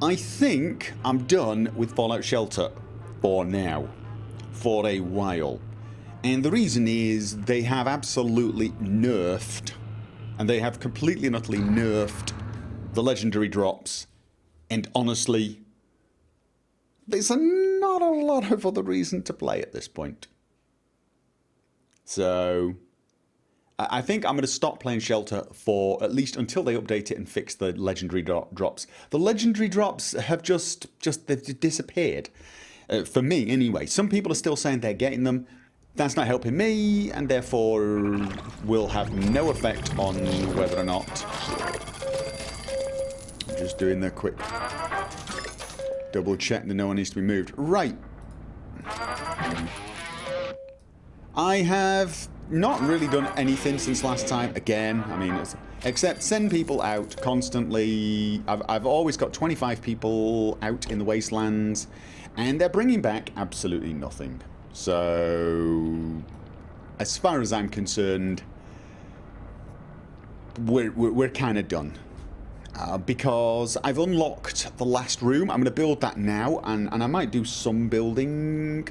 I think I'm done with Fallout Shelter for now. For a while. And the reason is they have absolutely nerfed, and they have completely and utterly nerfed the legendary drops. And honestly, there's not a lot of other reason to play at this point. So I think I'm going to stop playing Shelter for at least until they update it and fix the legendary drops. The legendary drops have just they've disappeared. For me, anyway. Some people are still saying they're getting them. That's not helping me, and therefore will have no effect on whether or not. I'm just doing the quick double check that no one needs to be moved. Right. I have not really done anything since last time. Again, I mean, except send people out constantly. I've always got 25 people out in the wastelands. And they're bringing back absolutely nothing. So, as far as I'm concerned, we're kind of done. Because I've unlocked the last room. I'm going to build that now, and I might do some building.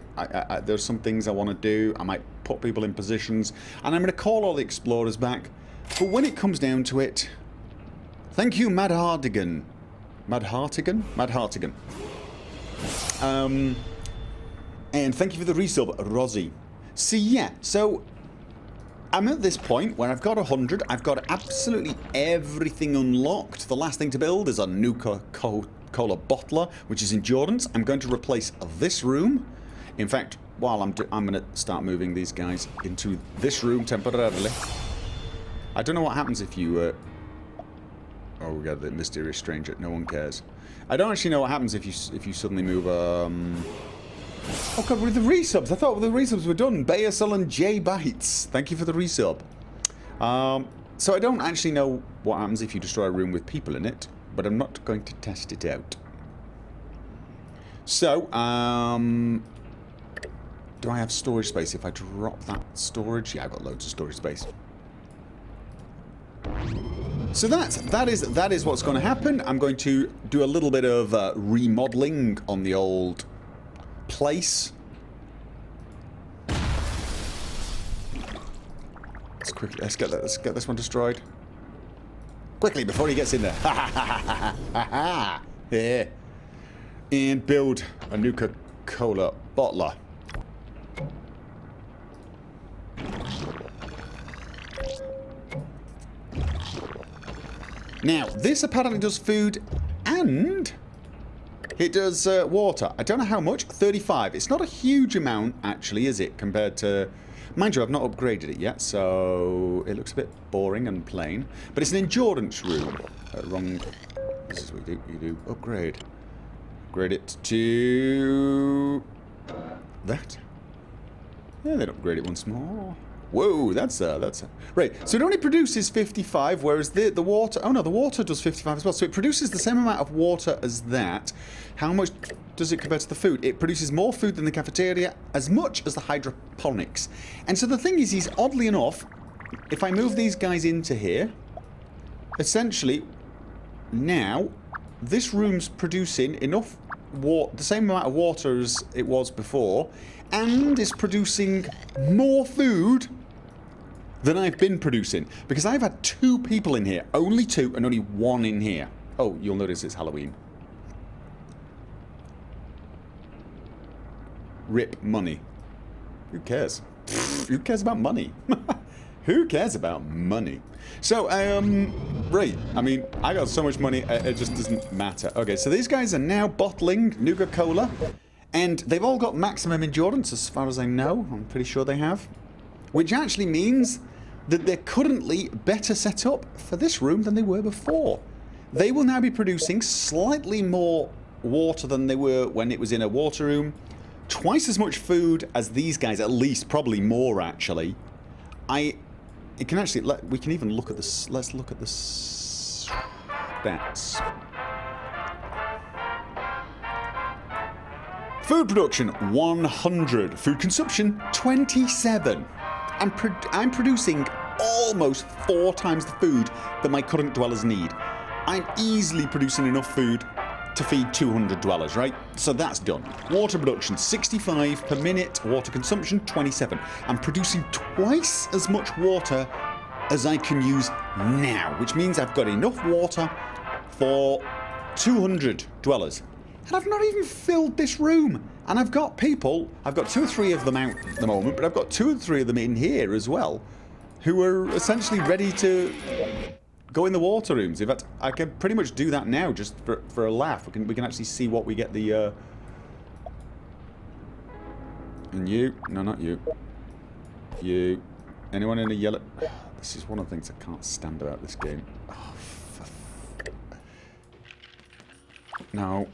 There's some things I want to do. I might put people in positions, and I'm going to call all the explorers back. But when it comes down to it, thank you, Mad Hartigan. Mad Hartigan? Mad Hartigan. And thank you for the resub, Rosie. So yeah, so I'm at this point where I've got 100. I've got absolutely everything unlocked. The last thing to build is a Nuka-Cola bottler, which is endurance. I'm going to replace this room. In fact, while I'm going to start moving these guys into this room temporarily. I don't know what happens if you... oh, we got the mysterious stranger. No one cares. I don't actually know what happens if you suddenly move. Oh god, with the resubs. I thought the resubs were done. Bayasol and J Bites. Thank you for the resub. So I don't actually know what happens if you destroy a room with people in it, but I'm not going to test it out. So, do I have storage space if I drop that storage? Yeah, I've got loads of storage space. So that is what's going to happen. I'm going to do a little bit of remodeling on the old place. Let's get this one destroyed quickly before he gets in there. Yeah. And build a Nuka-Cola bottler. Now, this apparently does food and it does water. I don't know how much. 35. It's not a huge amount, actually, is it? Compared to... Mind you, I've not upgraded it yet, so it looks a bit boring and plain. But it's an endurance room. Wrong... This is what you do. You do upgrade. Upgrade it to... that. Yeah, then upgrade it once more. Whoa, that's right. So it only produces 55, whereas the water... Oh no, the water does 55 as well. So it produces the same amount of water as that. How much does it compare to the food? It produces more food than the cafeteria, as much as the hydroponics. And so the thing is oddly enough, if I move these guys into here, essentially, now, this room's producing enough water, the same amount of water as it was before, and is producing more food than I've been producing. Because I've had 2 people in here. Only 2 and only 1 in here. Oh, you'll notice it's Halloween. Rip money. Who cares? Who cares about money? Who cares about money? So, right. I mean, I got so much money, it just doesn't matter. Okay, so these guys are now bottling Nuka-Cola. And they've all got maximum endurance, as far as I know. I'm pretty sure they have. Which actually means that they're currently better set up for this room than they were before. They will now be producing slightly more water than they were when it was in a water room. Twice as much food as these guys, at least, probably more actually. It can actually, we can even look at this, let's look at the stats. Food production, 100. Food consumption, 27. I'm producing almost 4 times the food that my current dwellers need. I'm easily producing enough food to feed 200 dwellers, right? So that's done. Water production, 65 per minute. Water consumption, 27. I'm producing twice as much water as I can use now, which means I've got enough water for 200 dwellers. And I've not even filled this room. And I've got people, I've got 2 or 3 of them out at the moment, but I've got 2 or 3 of them in here as well, who are essentially ready to go in the water rooms. In fact, I can pretty much do that now just for a laugh. We can actually see what we get the... And you. No, not you. You. Anyone in a yellow... This is one of the things I can't stand about this game. Oh, no.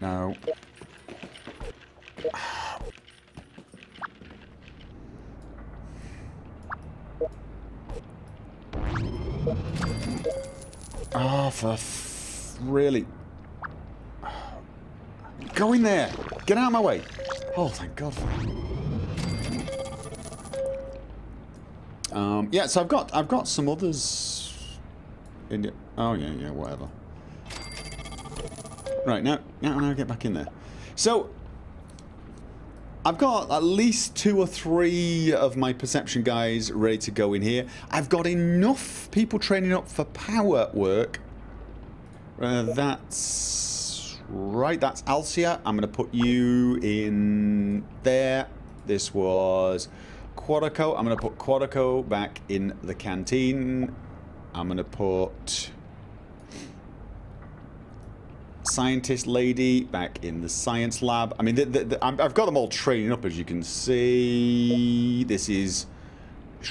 No. Oh, really? Go in there! Get out of my way! Oh, thank God for that. Yeah, so I've got some others. Oh yeah, whatever. Right now get back in there. So I've got at least 2 or 3 of my perception guys ready to go in here. I've got enough people training up for power work. That's right, that's Alcia. I'm going to put you in there. This was Quadico. I'm going to put Quadico back in the canteen. I'm going to put Scientist lady back in the science lab. I mean, I've got them all training up, as you can see. This is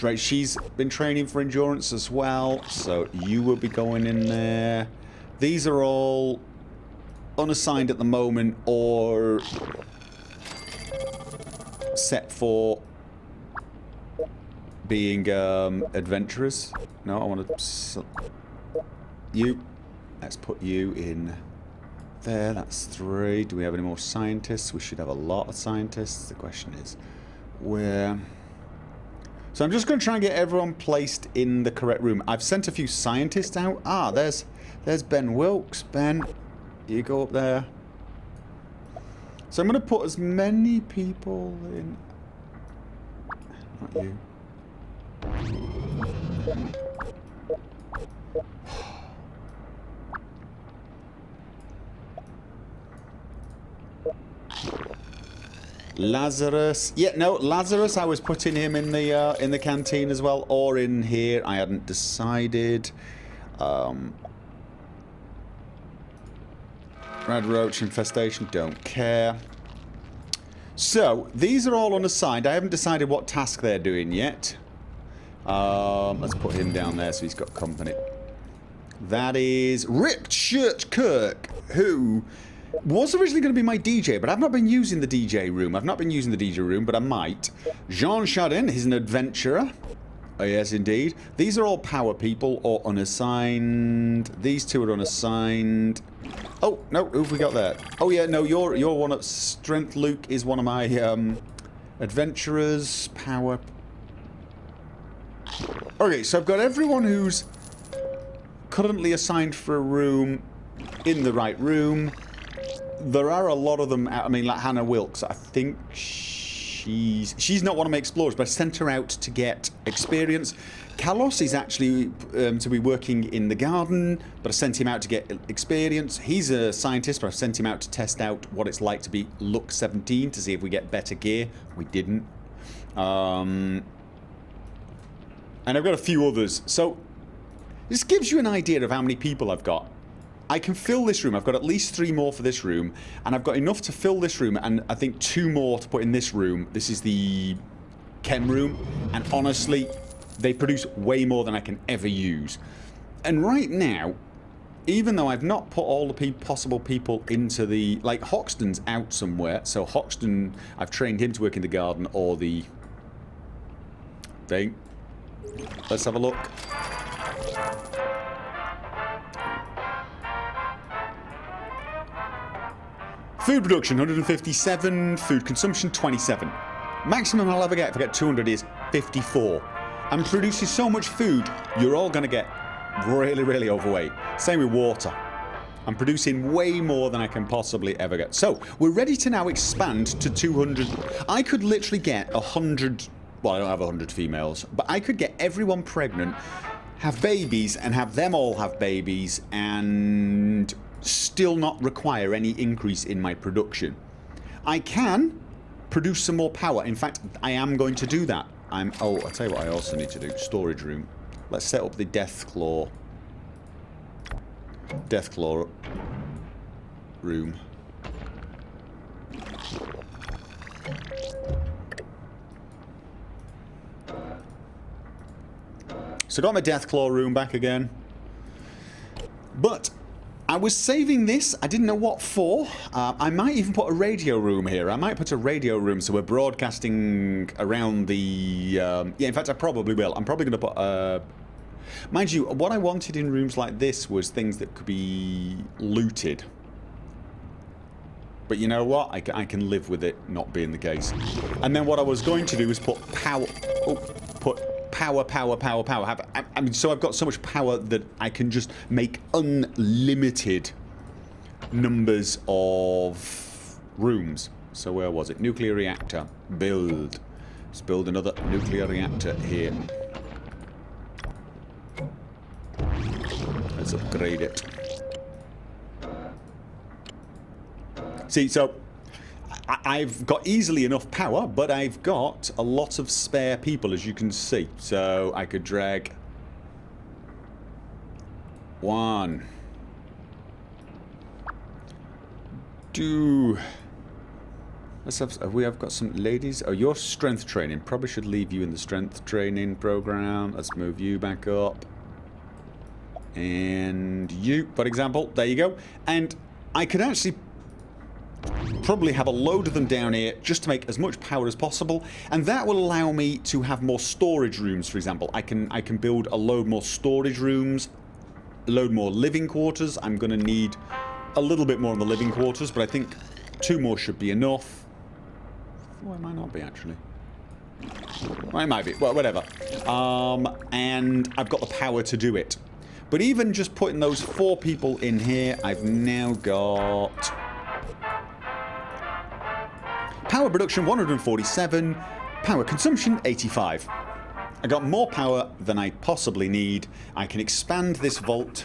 right. She's been training for endurance as well, so you will be going in there. These are all unassigned at the moment or set for being adventurers. No, I want to... You. Let's put you in there. That's 3. Do we have any more scientists? We should have a lot of scientists. The question is where... So I'm just going to try and get everyone placed in the correct room. I've sent a few scientists out. Ah, there's Ben Wilkes. Ben, you go up there. So I'm going to put as many people in... Not you. Lazarus. Yeah, no, Lazarus, I was putting him in the canteen as well, or in here. I hadn't decided. Red roach infestation, don't care. So, these are all unassigned. I haven't decided what task they're doing yet. Let's put him down there so he's got company. That is Ripped Shirt Kirk, who was originally going to be my DJ, but I've not been using the DJ room. But I might. Jean Chardin, he's an adventurer. Oh, yes, indeed. These are all power people or unassigned. These 2 are unassigned. Oh, no, who have we got there? Oh, yeah, no, you're one of... Strength Luke is one of my adventurers. Power... Okay, so I've got everyone who's currently assigned for a room in the right room. There are a lot of them. I mean, like Hannah Wilkes. I think she's not one of my explorers, but I sent her out to get experience. Carlos is actually to be working in the garden, but I sent him out to get experience. He's a scientist, but I sent him out to test out what it's like to be Look 17 to see if we get better gear. We didn't. And I've got a few others. So this gives you an idea of how many people I've got. I can fill this room. I've got at least 3 more for this room, and I've got enough to fill this room, and I think 2 more to put in this room. This is the chem room, and honestly, they produce way more than I can ever use. And right now, even though I've not put all the possible people into the... Like, Hoxton's out somewhere, so Hoxton, I've trained him to work in the garden or the thing. Let's have a look. Food production, 157. Food consumption, 27. Maximum I'll ever get if I get 200 is 54. I'm producing so much food, you're all going to get really, really overweight. Same with water. I'm producing way more than I can possibly ever get. So, we're ready to now expand to 200. I could literally get 100... Well, I don't have 100 females. But I could get everyone pregnant, have babies, and have them all have babies, and still not require any increase in my production. I can produce some more power. In fact, I am going to do that. Oh, I'll tell you what I also need to do. Storage room. Let's set up the Deathclaw room. So I got my Deathclaw room back again. But I was saving this. I didn't know what for. I might even put a radio room here. I might put a radio room so we're broadcasting around the... yeah, in fact, I probably will. I'm probably going to put... mind you, what I wanted in rooms like this was things that could be looted. But you know what? I can live with it not being the case. And then what I was going to do is put power... Oh, put... Power. I mean, so I've got so much power that I can just make unlimited numbers of rooms. So where was it? Nuclear reactor. Build. Let's build another nuclear reactor here. Let's upgrade it. See, so... I've got easily enough power, but I've got a lot of spare people, as you can see. So I could drag one, two. Let's have. We have got some ladies. Oh, your strength training. Probably should leave you in the strength training program. Let's move you back up, and you, for example. There you go. And I could actually probably have a load of them down here just to make as much power as possible, and that will allow me to have more storage rooms. For example, I can build a load more storage rooms, a load more living quarters. I'm going to need a little bit more in the living quarters, but I think 2 more should be enough. Well, it might not be actually. Well, it might be. Well, whatever. And I've got the power to do it. But even just putting those 4 people in here, I've now got power production 147, power consumption 85. I got more power than I possibly need. I can expand this vault.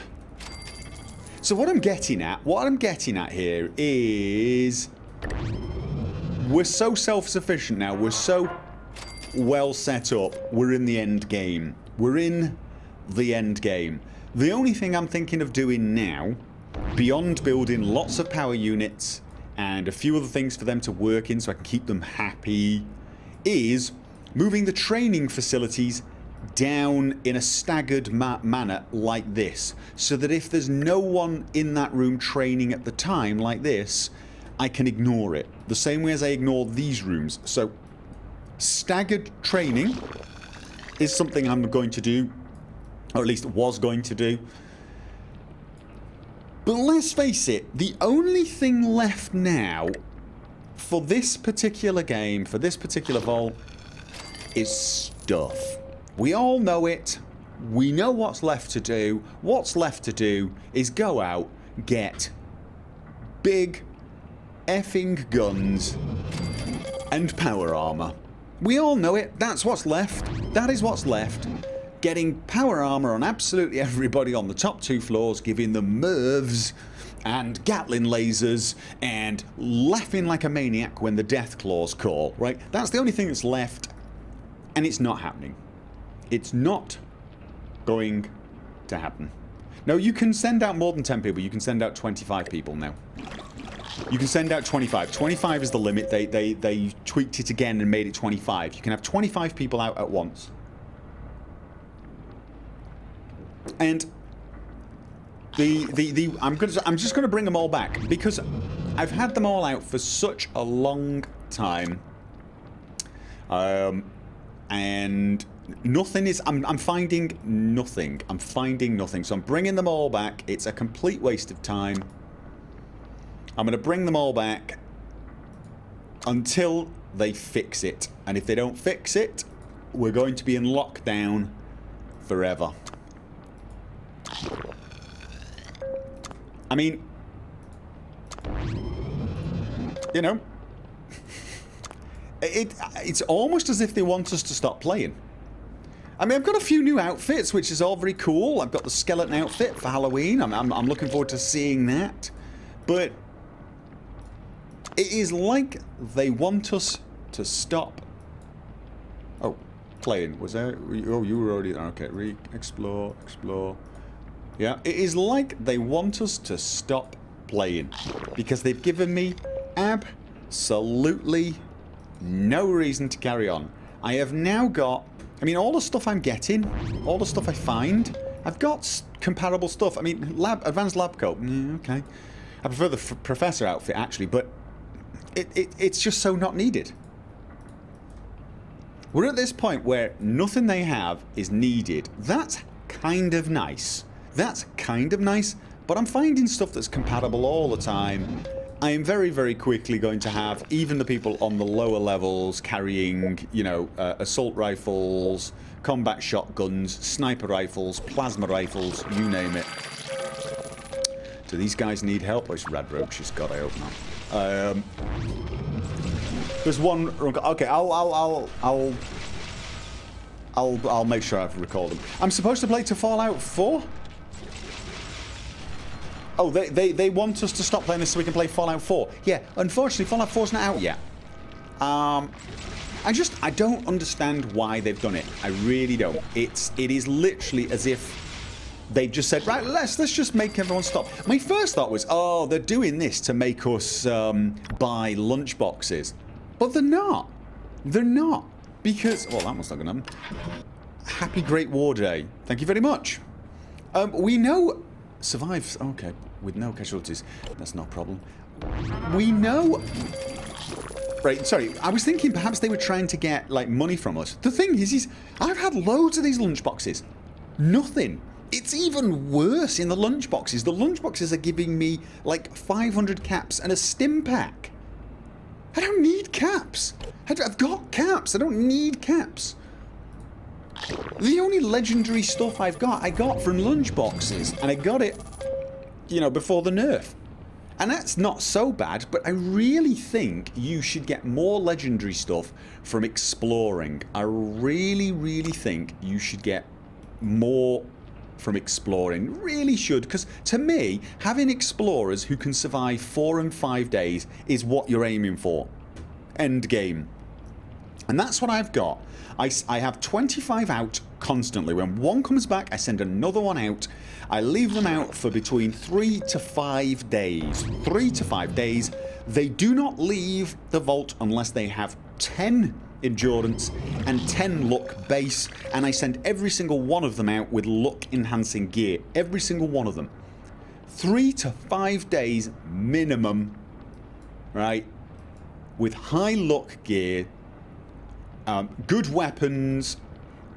So what I'm getting at here is we're so self-sufficient now. We're so well set up. We're in the end game. We're in the end game. The only thing I'm thinking of doing now, beyond building lots of power units and a few other things for them to work in so I can keep them happy, is moving the training facilities down in a staggered manner like this, so that if there's no one in that room training at the time like this, I can ignore it, the same way as I ignore these rooms. So staggered training is something I'm going to do, or at least was going to do. But let's face it, the only thing left now for this particular game, for this particular vault, is stuff. We all know it. We know what's left to do. What's left to do is go out, get big effing guns and power armor. We all know it. That's what's left. That is what's left. Getting power armor on absolutely everybody on the top 2 floors, giving them MIRVs and Gatling lasers, and laughing like a maniac when the death claws call, right? That's the only thing that's left, and it's not happening. It's not going to happen. No, you can send out more than 10 people. You can send out 25 people now. You can send out 25. 25 is the limit. They tweaked it again and made it 25. You can have 25 people out at once. And I'm just going to bring them all back, because I've had them all out for such a long time, and nothing is. I'm finding nothing. I'm finding nothing. So I'm bringing them all back. It's a complete waste of time. I'm going to bring them all back until they fix it, and if they don't fix it, we're going to be in lockdown forever. I mean, you know, it's almost as if they want us to stop playing. I mean, I've got a few new outfits, which is all very cool. I've got the skeleton outfit for Halloween. I'm looking forward to seeing that. But it is like they want us to stop. Oh, playing. Was there? Oh, you were already there. Okay, explore. Yeah, it is like they want us to stop playing. Because they've given me absolutely no reason to carry on. I have now got... I mean, all the stuff I'm getting, all the stuff I find, I've got comparable stuff. I mean, advanced lab coat, okay. I prefer the professor outfit, actually, but it's just so not needed. We're at this point where nothing they have is needed. That's kind of nice. That's kind of nice, but I'm finding stuff that's compatible all the time. I am very, very quickly going to have even the people on the lower levels carrying, you know, assault rifles, combat shotguns, sniper rifles, plasma rifles, you name it. Do these guys need help? Oh, it's Rad Roach. She's got, I hope not. There's one. Okay, I'll make sure I've recalled them. I'm supposed to play to Fallout 4. Oh, they want us to stop playing this so we can play Fallout 4. Yeah, unfortunately, Fallout 4's not out yet. I don't understand why they've done it. I really don't. It is literally as if they've just said, right, let's just make everyone stop. My first thought was, oh, they're doing this to make us buy lunchboxes. But they're not. They're not. Because, well, that must not gonna happen. Happy Great War Day. Thank you very much. We know... Survives, okay, with no casualties. That's no problem. We know... Right, sorry, I was thinking perhaps they were trying to get, like, money from us. The thing is I've had loads of these lunchboxes. Nothing. It's even worse in the lunchboxes. The lunchboxes are giving me, like, 500 caps and a stim pack. I don't need caps. I've got caps. I don't need caps. The only legendary stuff I got from lunchboxes, and I got it, you know, before the nerf. And that's not so bad, but I really think you should get more legendary stuff from exploring. I really, really think you should get more from exploring. Really should, because to me, having explorers who can survive 4 and 5 days is what you're aiming for. End game. And that's what I've got. I have 25 out constantly. When one comes back, I send another one out. I leave them out for between 3 to 5 days. 3 to 5 days. They do not leave the vault unless they have 10 endurance and 10 luck base. And I send every single one of them out with luck enhancing gear. Every single one of them. 3 to 5 days minimum. Right? With high luck gear. Good weapons,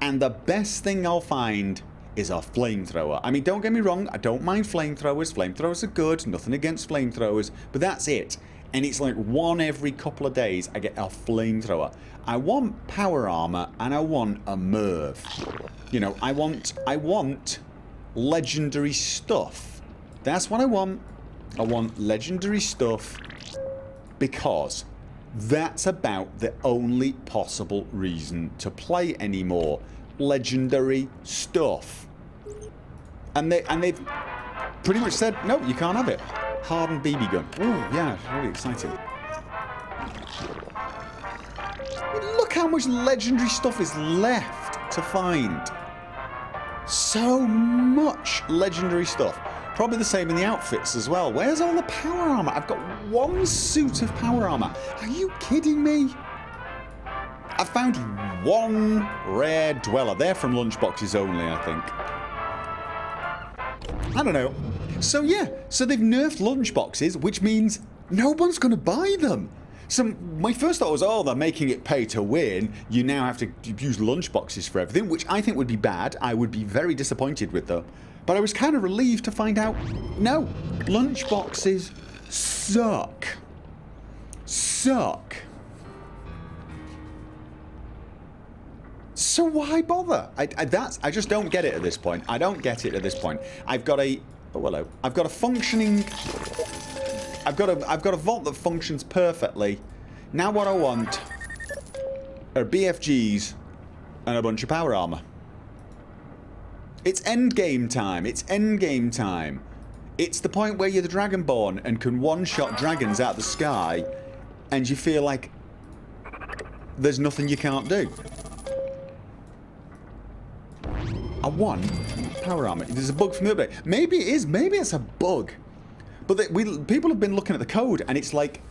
and the best thing I'll find is a flamethrower. I mean, don't get me wrong, I don't mind flamethrowers. Flamethrowers are good, nothing against flamethrowers, but that's it. And it's like one every couple of days I get a flamethrower. I want power armor and I want a Merv. You know, I want legendary stuff. That's what I want. I want legendary stuff because that's about the only possible reason to play anymore. Legendary stuff. And they've pretty much said, no, you can't have it. Hardened BB gun. Oh, yeah, it's really exciting. Look how much legendary stuff is left to find. So much legendary stuff. Probably the same in the outfits as well. Where's all the power armor? I've got one suit of power armor. Are you kidding me? I found one rare dweller. They're from lunchboxes only, I think. I don't know. So yeah, so they've nerfed lunchboxes, which means no one's going to buy them. So my first thought was, oh, they're making it pay to win. You now have to use lunchboxes for everything, which I think would be bad. I would be very disappointed with them. But I was kind of relieved to find out, no, lunchboxes suck. Suck. So why bother? I just don't get it at this point. I don't get it at this point. I've got a... Oh, hello. I've got a functioning I've got a vault that functions perfectly. Now what I want are BFGs and a bunch of power armor. It's end game time. It's end game time. It's the point where you're the Dragonborn and can one-shot dragons out of the sky, and you feel like there's nothing you can't do. I want power armor. There's a bug from the update. Maybe it is. Maybe it's a bug. But people have been looking at the code, and it's like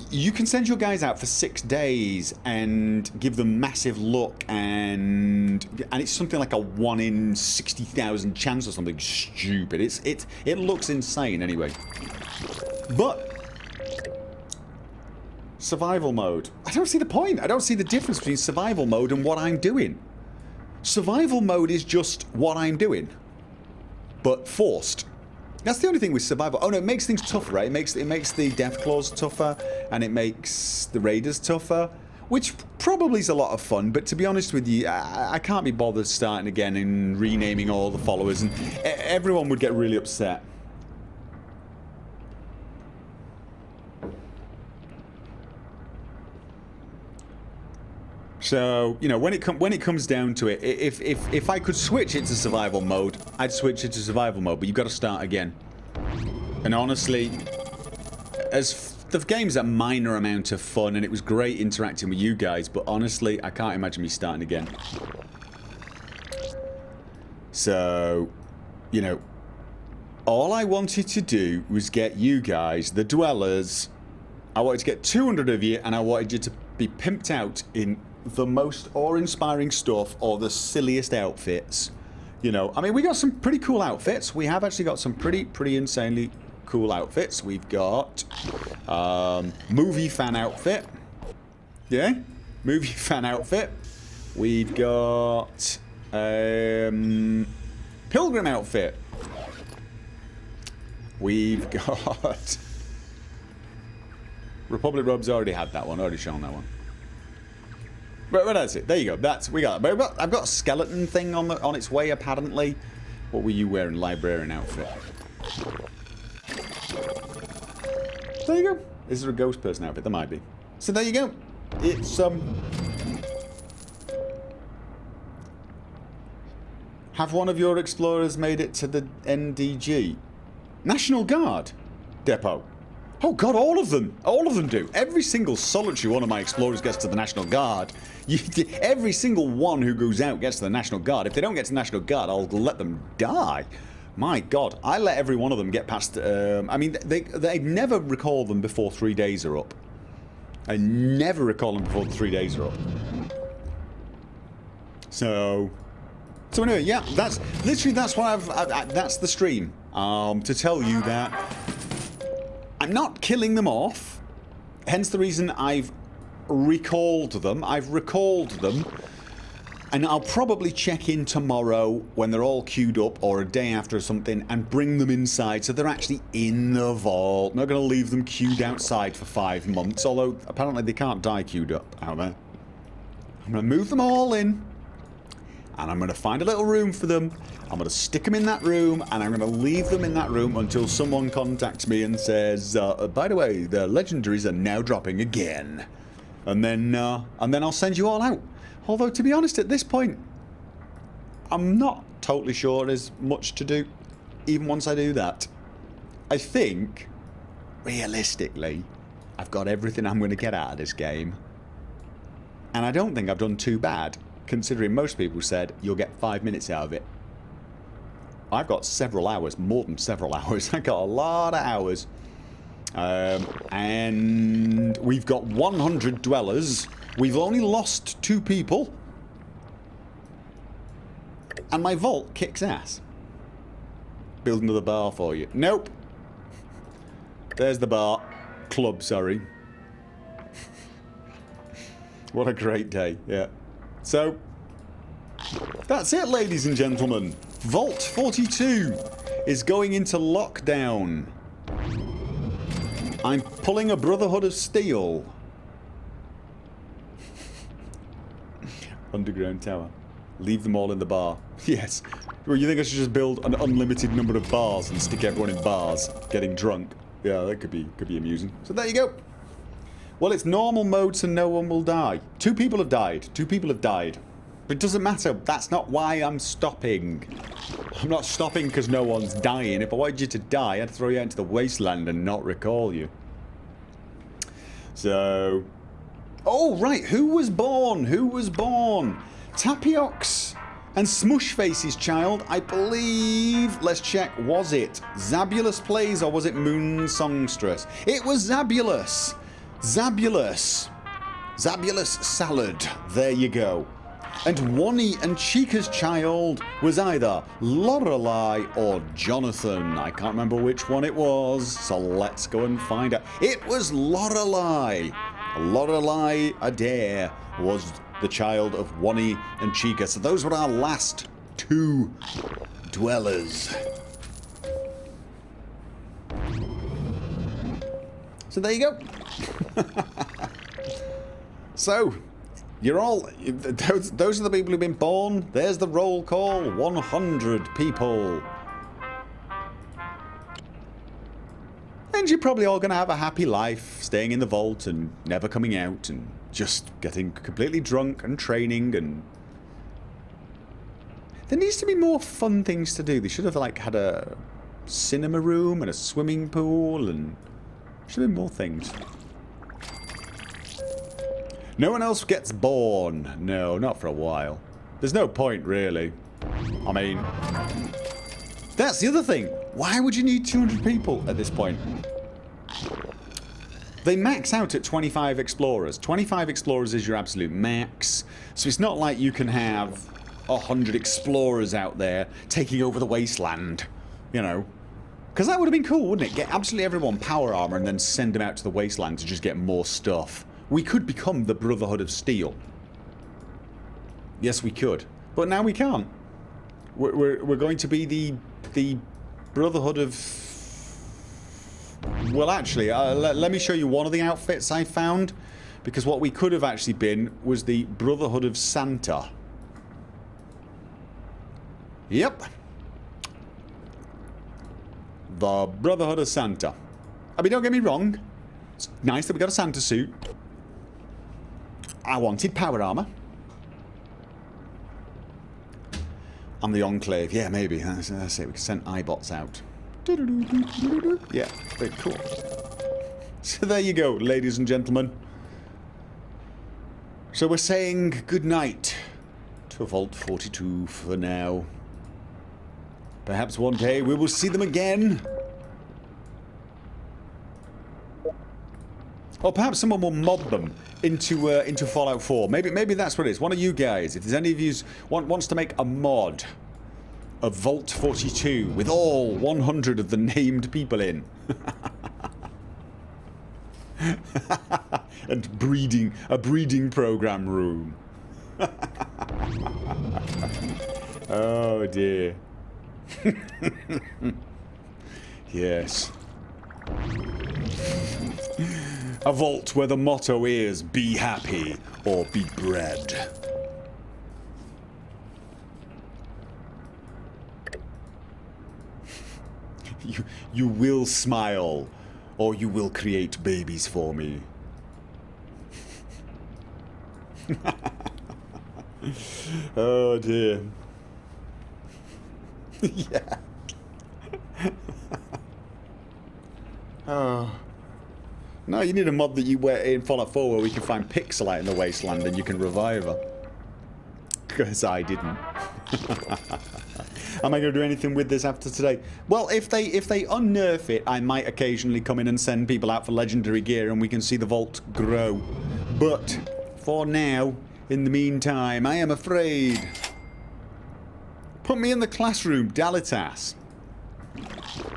you can send your guys out for 6 days and give them massive luck, and it's something like a 1 in 60,000 chance or something stupid. It looks insane anyway. But survival mode. I don't see the point. I don't see the difference between survival mode and what I'm doing. Survival mode is just what I'm doing, but forced. That's the only thing with survival. Oh no, it makes things tougher, right? It makes the Deathclaws tougher, and it makes the Raiders tougher, which probably is a lot of fun. But to be honest with you, I can't be bothered starting again and renaming all the followers, and everyone would get really upset. So, you know, when it comes down to it, if I could switch it to survival mode, I'd switch it to survival mode, but you've got to start again. And honestly, as the game's a minor amount of fun, and it was great interacting with you guys, but honestly, I can't imagine me starting again. So, you know, all I wanted to do was get you guys, the dwellers, I wanted to get 200 of you, and I wanted you to be pimped out in the most awe-inspiring stuff or the silliest outfits. You know, I mean, we got some pretty cool outfits. We have actually got some pretty insanely cool outfits. We've got movie fan outfit. Yeah, movie fan outfit. We've got pilgrim outfit. We've got Republic robes. Already had that one. Already shown that one. But that's it. There you go. We got that. But I've got a skeleton thing on its way apparently. What were you wearing? Librarian outfit. There you go. Is there a ghost person outfit? There might be. So there you go. It's Have one of your explorers made it to the NDG? National Guard depot. Oh god, all of them! All of them do. Every single solitary one of my explorers gets to the National Guard. Every single one who goes out gets to the National Guard. If they don't get to the National Guard, I'll let them die. My god, I let every one of them get past... I mean, they never recall them before 3 days are up. I never recall them before the 3 days are up. So anyway, yeah, that's what that's the stream. To tell you that I'm not killing them off, hence the reason I've recalled them. And I'll probably check in tomorrow when they're all queued up, or a day after or something, and bring them inside so they're actually in the vault. Not going to leave them queued outside for 5 months, although apparently they can't die queued up out there. I'm going to move them all in, and I'm going to find a little room for them. I'm going to stick them in that room, and I'm going to leave them in that room until someone contacts me and says, by the way, the legendaries are now dropping again. And then I'll send you all out. Although, to be honest, at this point, I'm not totally sure there's much to do, even once I do that. I think, realistically, I've got everything I'm going to get out of this game. And I don't think I've done too bad, considering most people said you'll get 5 minutes out of it. I've got several hours, more than several hours. I got a lot of hours. And we've got 100 dwellers. We've only lost 2 people. And my vault kicks ass. Build another bar for you. Nope. There's the bar. Club, sorry. What a great day, yeah. So, that's it, ladies and gentlemen. Vault 42 is going into lockdown. I'm pulling a Brotherhood of Steel. Underground tower. Leave them all in the bar. Yes. Well, you think I should just build an unlimited number of bars and stick everyone in bars getting drunk? Yeah, that could be amusing. So there you go. Well, it's normal mode, so no one will die. 2 people have died. 2 people have died. But it doesn't matter. That's not why I'm stopping. I'm not stopping because no one's dying. If I wanted you to die, I'd throw you out into the wasteland and not recall you. So... Oh, right. Who was born? Who was born? Tapiox and Smushface's child, I believe. Let's check. Was it Zabulus Plays or was it Moon Songstress? It was Zabulus. Zabulus. Zabulus Salad. There you go. And Wonnie and Chica's child was either Lorelei or Jonathan. I can't remember which one it was, so let's go and find out. It was Lorelei. Lorelei Adair was the child of Wonnie and Chica. So those were our last 2 dwellers. So there you go. So, you're all... Those are the people who've been born. There's the roll call. 100 people. And you're probably all going to have a happy life, staying in the vault and never coming out and just getting completely drunk and training and... There needs to be more fun things to do. They should have like had a cinema room and a swimming pool and... Should have been more things. No one else gets born. No, not for a while. There's no point, really. I mean... That's the other thing. Why would you need 200 people at this point? They max out at 25 explorers. 25 explorers is your absolute max. So it's not like you can have 100 explorers out there taking over the wasteland. You know. Because that would have been cool, wouldn't it? Get absolutely everyone power armor and then send them out to the wasteland to just get more stuff. We could become the Brotherhood of Steel. Yes, we could. But now we can't. We're going to be the Brotherhood of... Well, actually, let me show you one of the outfits I found. Because what we could have actually been was the Brotherhood of Santa. Yep. The Brotherhood of Santa. I mean, don't get me wrong. It's nice that we got a Santa suit. I wanted power armor. And the Enclave. Yeah, maybe. That's it. We can send iBots out. Yeah, very cool. So there you go, ladies and gentlemen. So we're saying goodnight to Vault 42 for now. Perhaps one day we will see them again. Or perhaps someone will mod them into Fallout 4. Maybe that's what it is. One of you guys, if there's any of you wants to make a mod of Vault 42 with all 100 of the named people in. And a breeding program room. Oh dear. Yes. A vault where the motto is be happy or be bred. You will smile or you will create babies for me. Oh dear. Yeah. Oh. No, you need a mod that you wear in Fallout 4 where we can find Pixelite in the wasteland and you can revive her. Because I didn't. Am I going to do anything with this after today? Well, if they unnerf it, I might occasionally come in and send people out for legendary gear and we can see the vault grow. But for now, in the meantime, I am afraid. Put me in the classroom, Dalitas.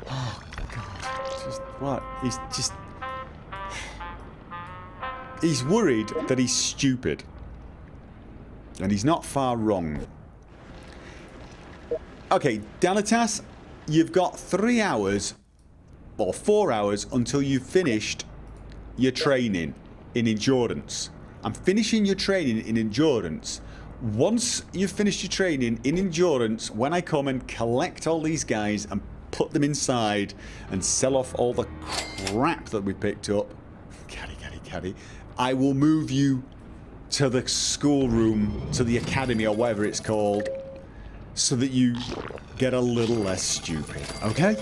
Oh, God. Just, what? He's just... He's worried that he's stupid. And he's not far wrong. Okay, Dalitas, you've got 3 hours or 4 hours until you've finished your training in endurance. I'm finishing your training in endurance Once you've finished your training in endurance, when I come and collect all these guys and put them inside and sell off all the crap that we picked up, caddy, I will move you to the schoolroom, to the academy or whatever it's called, so that you get a little less stupid, okay?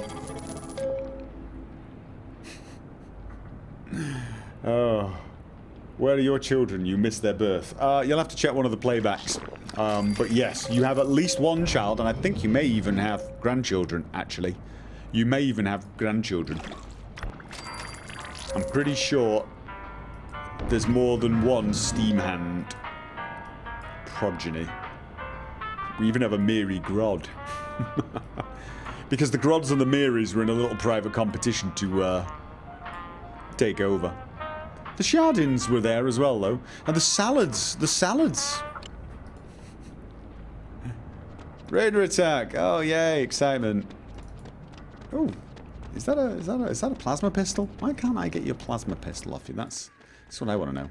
Oh, where are your children? You missed their birth. You'll have to check one of the playbacks. But yes, you have at least one child, and I think you may even have grandchildren, actually. You may even have grandchildren. I'm pretty sure there's more than one steam hand progeny. We even have a Miri Grod. Because the Grods and the Miris were in a little private competition to take over. The Shardins were there as well, though. And the salads. The salads. Raider attack. Oh, yay. Excitement. Oh. Is that a plasma pistol? Why can't I get your plasma pistol off you? That's what I want to know.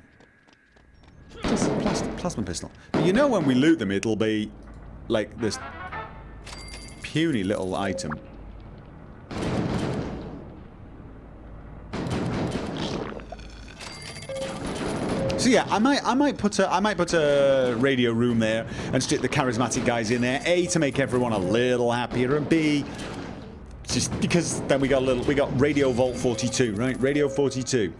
Just a plasma pistol. But you know when we loot them, it'll be like this puny little item. So yeah, I might put a radio room there and stick the charismatic guys in there. A, to make everyone a little happier, and B, just because then we got Radio Vault 42, right? Radio 42.